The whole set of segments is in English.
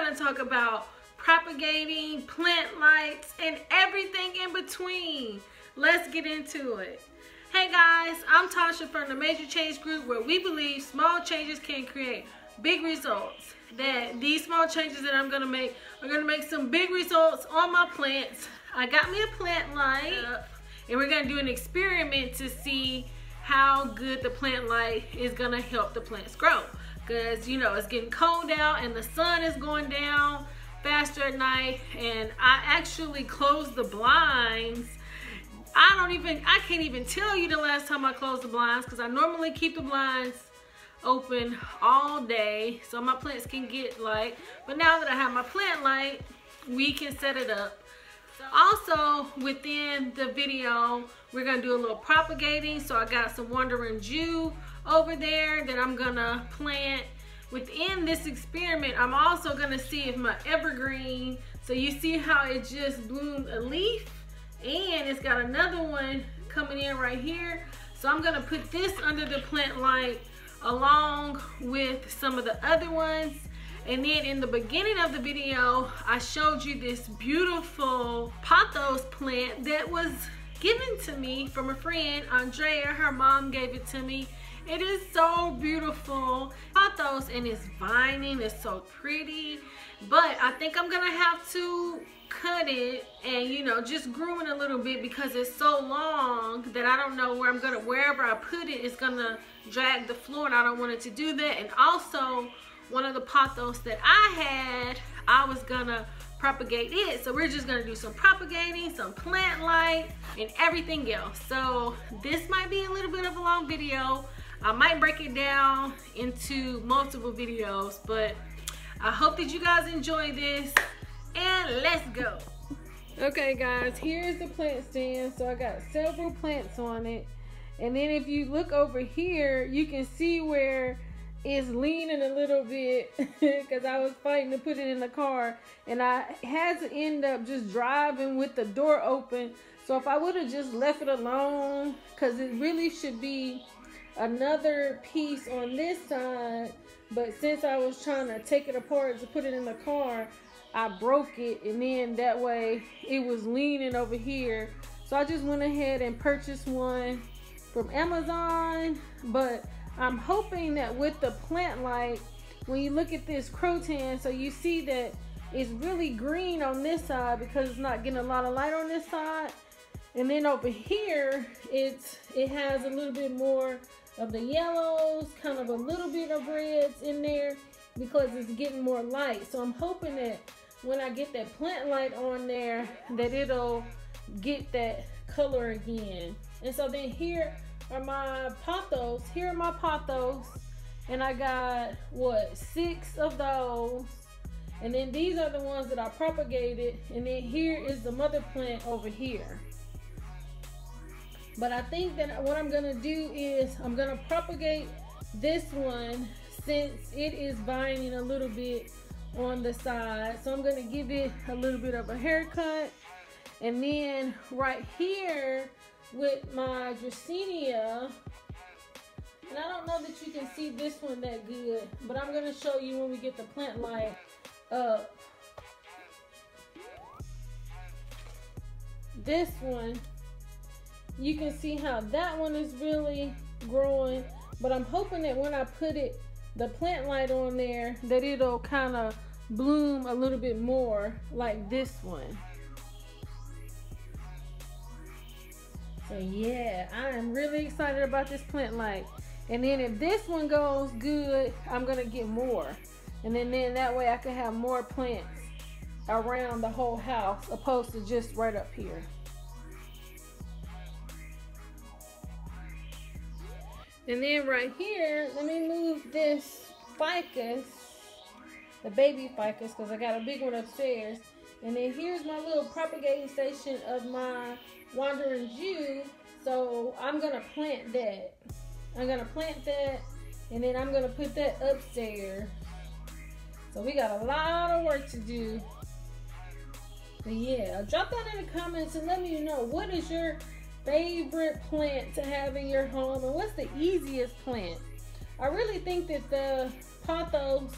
gonna talk about propagating, plant lights, and everything in between. Let's get into it. Hey guys, I'm Tasha from the Major Change Group, where we believe small changes can create big results. That these small changes that I'm gonna make are gonna make some big results on my plants. I got me a plant light, and we're gonna do an experiment to see how good the plant light is gonna help the plants grow. Because you know it's getting cold out and the sun is going down faster at night, and I actually closed the blinds. I can't even tell you the last time I closed the blinds, because I normally keep the blinds open all day so my plants can get light. But now that I have my plant light, we can set it up. Also, within the video, we're gonna do a little propagating. So I got some Wandering Jew over there that I'm gonna plant. Within this experiment, I'm also gonna see if my evergreen, so you see how it just bloomed a leaf, and it's got another one coming in right here. So I'm gonna put this under the plant light along with some of the other ones. And then in the beginning of the video, I showed you this beautiful pothos plant that was given to me from a friend, Andrea. Her mom gave it to me. It is so beautiful, pothos, and it's vining. It's so pretty. But I think I'm gonna have to cut it and just groom it a little bit, because it's so long that I don't know where wherever I put it is gonna drag the floor, and I don't want it to do that. And also, one of the pothos that I had, I was gonna propagate it. So we're just gonna do some propagating, some plant light, and everything else. So this might be a little bit of a long video. I might break it down into multiple videos, but I hope that you guys enjoy this, and let's go. Okay guys, here's the plant stand. So I got several plants on it, and then if you look over here, you can see where it's leaning a little bit because I was fighting to put it in the car, and I had to end up just driving with the door open. So if I would have just left it alone, because it really should be another piece on this side, but since I was trying to take it apart to put it in the car, I broke it, and then that way it was leaning over here. So I just went ahead and purchased one from Amazon. But I'm hoping that with the plant light, when you look at this croton, so you see that it's really green on this side because it's not getting a lot of light on this side. And then over here, it has a little bit more of the yellows, kind of a little bit of reds in there because it's getting more light. So I'm hoping that when I get that plant light on there, that it'll get that color again. And so then here are my pothos. Here are my pothos, and I got what, 6 of those. And then these are the ones that I propagated, and then here is the mother plant over here. But I think that what I'm gonna do is I'm gonna propagate this one, since it is vining a little bit on the side. So I'm gonna give it a little bit of a haircut. And then right here with my Dracaena, and I don't know that you can see this one that good, but I'm gonna show you when we get the plant light up. This one, you can see how that one is really growing, but I'm hoping that when I put the plant light on there, that it'll kind of bloom a little bit more like this one. So yeah, I am really excited about this plant light. And then if this one goes good, I'm gonna get more. And then that way I can have more plants around the whole house, opposed to just right up here. And then right here, let me move this ficus, the baby ficus, because I got a big one upstairs. And then here's my little propagating station of my Wandering Jew. So I'm gonna plant that. I'm gonna plant that, and then I'm gonna put that upstairs. So we got a lot of work to do. But yeah, drop that in the comments and let me know, what is your favorite plant to have in your home, and what's the easiest plant? I really think that the pothos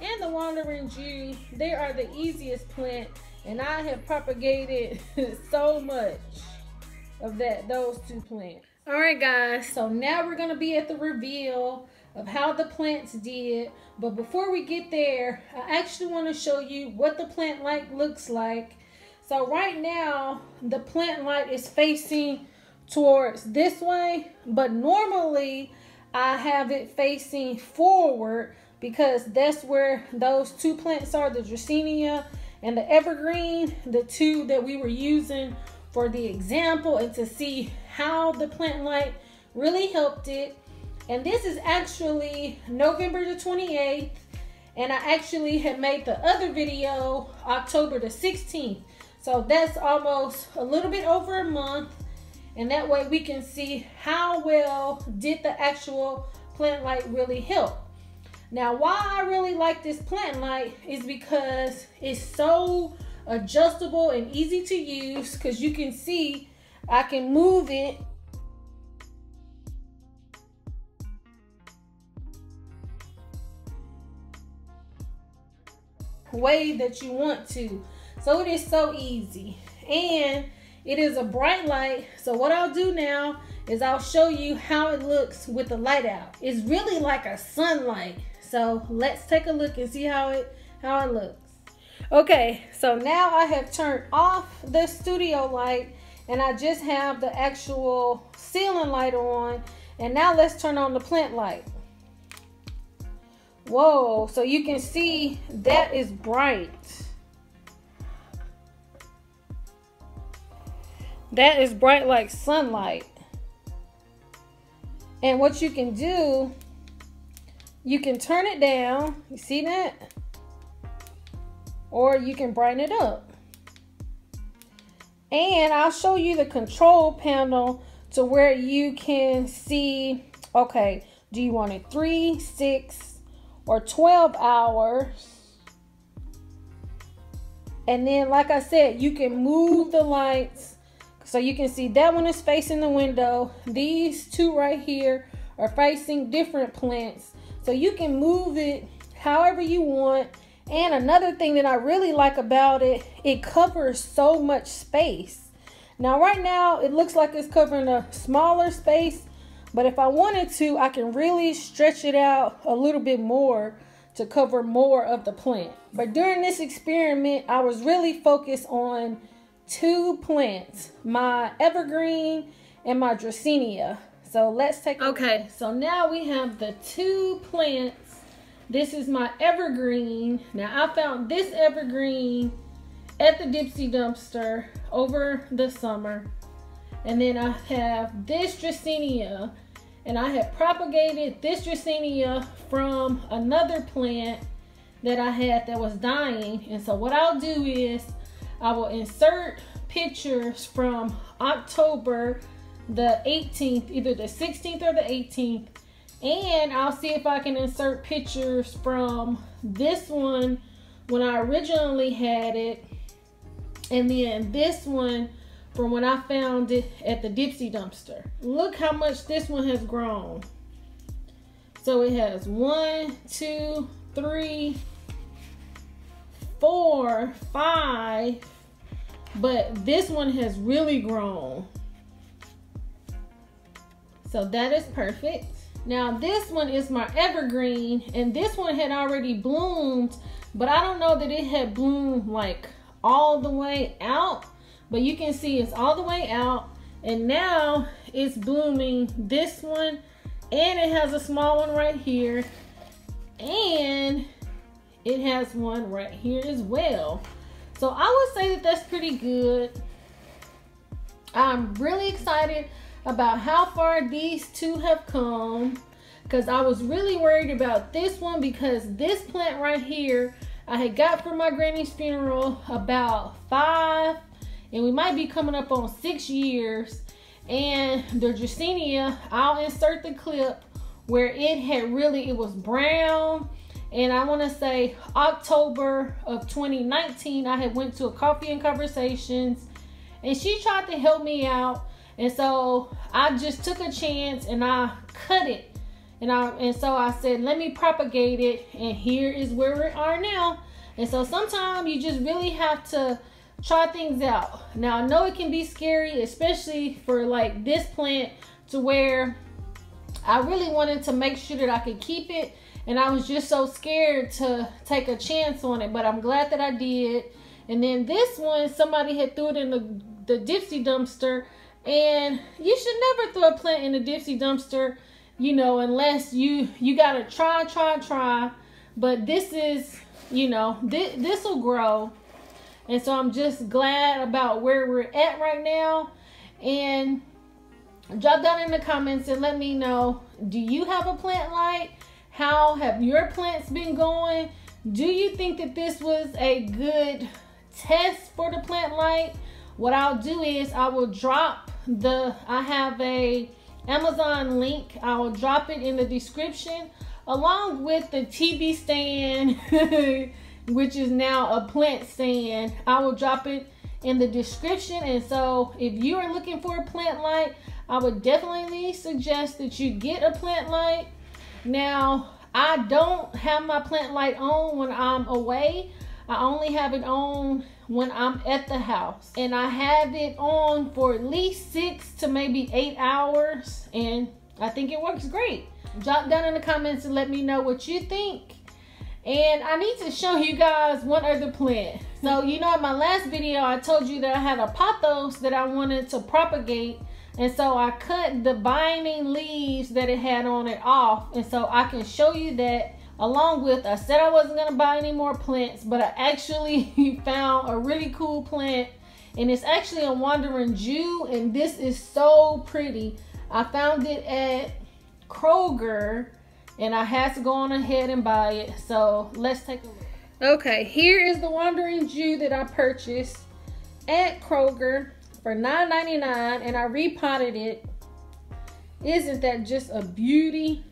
and the wandering Jew. They are the easiest plant, and I have propagated so much of those two plants. All right, guys, so now we're gonna be at the reveal of how the plants did. But before we get there, I actually want to show you what the plant light looks like. So right now, the plant light is facing towards this way, but normally I have it facing forward because that's where those two plants are, the Dracaena and the Evergreen, the two that we were using for the example and to see how the plant light really helped it. And this is actually November the 28th, and I actually had made the other video October the 16th. So that's almost a little bit over a month, and that way we can see how well did the actual plant light really help. Now, why I really like this plant light is because it's so adjustable and easy to use, because you can see I can move it way that you want to. So it is so easy, and it is a bright light. So what I'll do now is I'll show you how it looks with the light out. It's really like a sunlight. So let's take a look and see how it looks. Okay, so now I have turned off the studio light and I just have the actual ceiling light on. And now let's turn on the plant light. Whoa, so you can see that is bright. That is bright like sunlight. And what you can do, you can turn it down. You see that? Or you can brighten it up. And I'll show you the control panel to where you can see, okay, do you want it 3, 6, or 12 hours? And then, like I said, you can move the lights. So you can see that one is facing the window. These two right here are facing different plants. So you can move it however you want. And another thing that I really like about it, it covers so much space. Now right now it looks like it's covering a smaller space, but if I wanted to, I can really stretch it out a little bit more to cover more of the plant. But during this experiment, I was really focused on two plants, my Evergreen and my Dracaena. So let's take a look. So now we have the two plants. This is my Evergreen. Now I found this Evergreen at the Dipsy dumpster over the summer. And then I have this Dracaena, and I have propagated this Dracaena from another plant that I had that was dying. And so what I'll do is I will insert pictures from October the 18th, either the 16th or the 18th. And I'll see if I can insert pictures from this one when I originally had it. And then this one from when I found it at the Dipsy dumpster. Look how much this one has grown. So it has 1, 2, 3, 4, 5. But this one has really grown. So that is perfect. Now this one is my Evergreen, and this one had already bloomed, but I don't know that it had bloomed like all the way out, but you can see it's all the way out, and now it's blooming this one, and it has a small one right here, and it has one right here as well. So I would say that that's pretty good. I'm really excited about how far these two have come, because I was really worried about this one, because this plant right here I had got from my granny's funeral about 5, and we might be coming up on 6 years. And the Dracaena, I'll insert the clip where it was brown, and I want to say October of 2019 I had went to a Coffee and Conversations, and she tried to help me out. And so I just took a chance and I cut it And so I said, let me propagate it, and here is where we are now. And so sometimes you just really have to try things out. Now I know it can be scary, especially for like this plant, to where I really wanted to make sure that I could keep it, and I was just so scared to take a chance on it, but I'm glad that I did. And then this one, somebody had threw it in the Dipsy dumpster, and you should never throw a plant in the Dipsy dumpster, you know, unless you gotta try. But this is, you know, this will grow. And so I'm just glad about where we're at right now. And drop down in the comments and let me know, do you have a plant light? How have your plants been going? Do you think that this was a good test for the plant light? What I'll do is I will drop I have a Amazon link. I will drop it in the description along with the TV stand which is now a plant stand. I will drop it in the description. And so if you are looking for a plant light, I would definitely suggest that you get a plant light. Now, I don't have my plant light on when I'm away. I only have it on when I'm at the house. And I have it on for at least 6 to maybe 8 hours. And I think it works great. Drop down in the comments and let me know what you think. And I need to show you guys one other plant. So, you know, in my last video, I told you that I had a pothos that I wanted to propagate. And so I cut the binding leaves that it had on it off. And so I can show you that, along with, I said I wasn't going to buy any more plants, but I actually found a really cool plant. And it's actually a wandering Jew. And this is so pretty. I found it at Kroger, and I had to go on ahead and buy it. So let's take a look. Okay, here is the wandering Jew that I purchased at Kroger for $9.99, and I repotted it. Isn't that just a beauty?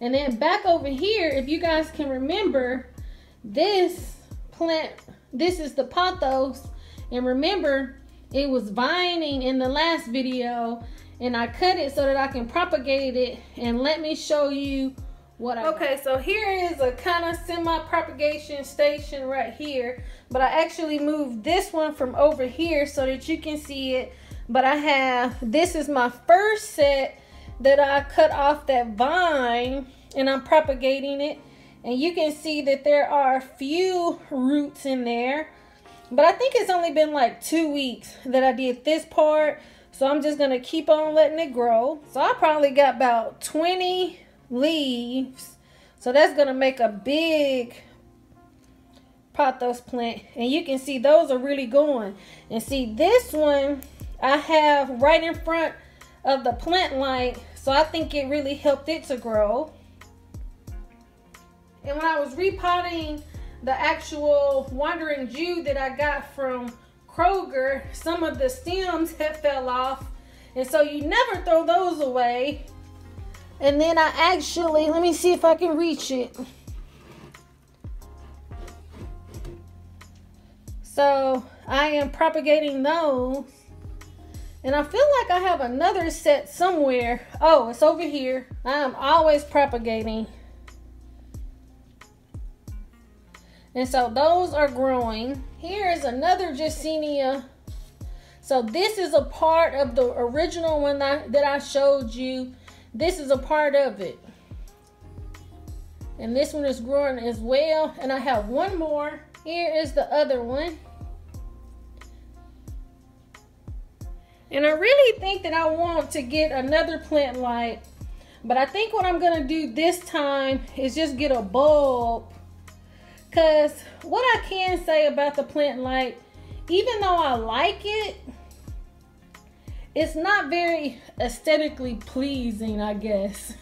And then back over here, if you guys can remember, this plant, this is the pothos, and remember it was vining in the last video, and I cut it so that I can propagate it. And let me show you what I got. So here is a kind of semi-propagation station right here, but I actually moved this one from over here so that you can see it. But I have, this is my first set that I cut off that vine, and I'm propagating it. And you can see that there are a few roots in there, but I think it's only been like 2 weeks that I did this part. So I'm just gonna keep on letting it grow. So I probably got about 20 leaves. So that's gonna make a big pothos plant. And you can see those are really going. And see, this one I have right in front of the plant light. So I think it really helped it to grow. And when I was repotting the actual wandering Jew that I got from Kroger, some of the stems had fell off, and so you never throw those away. And then I actually, let me see if I can reach it. So I am propagating those, and I feel like I have another set somewhere. Oh, it's over here. I am always propagating. And so those are growing. Here is another Dracaena. So this is a part of the original one that I showed you. This is a part of it. And this one is growing as well. And I have one more. Here is the other one. And I really think that I want to get another plant light. But I think what I'm going to do this time is just get a bulb. Because what I can say about the plant light, even though I like it, it's not very aesthetically pleasing, I guess.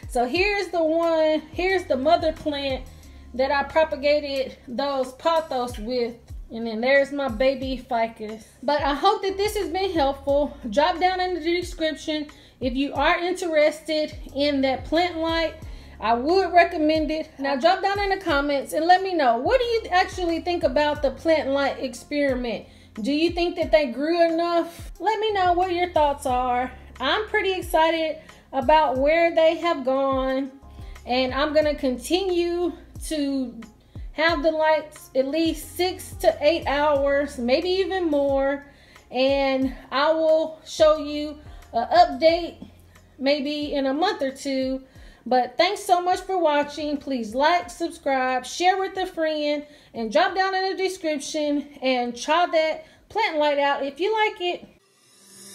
So here's the one, here's the mother plant that I propagated those pothos with. And then there's my baby ficus. But I hope that this has been helpful. Drop down in the description if you are interested in that plant light. I would recommend it. Now drop down in the comments and let me know, what do you actually think about the plant light experiment? Do you think that they grew enough? Let me know what your thoughts are. I'm pretty excited about where they have gone, and I'm going to continue to have the lights at least 6 to 8 hours, maybe even more, and I will show you an update maybe in a month or two. But thanks so much for watching. Please like, subscribe, share with a friend, and drop down in the description and try that plant light out if you like it.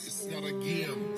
It's not a game.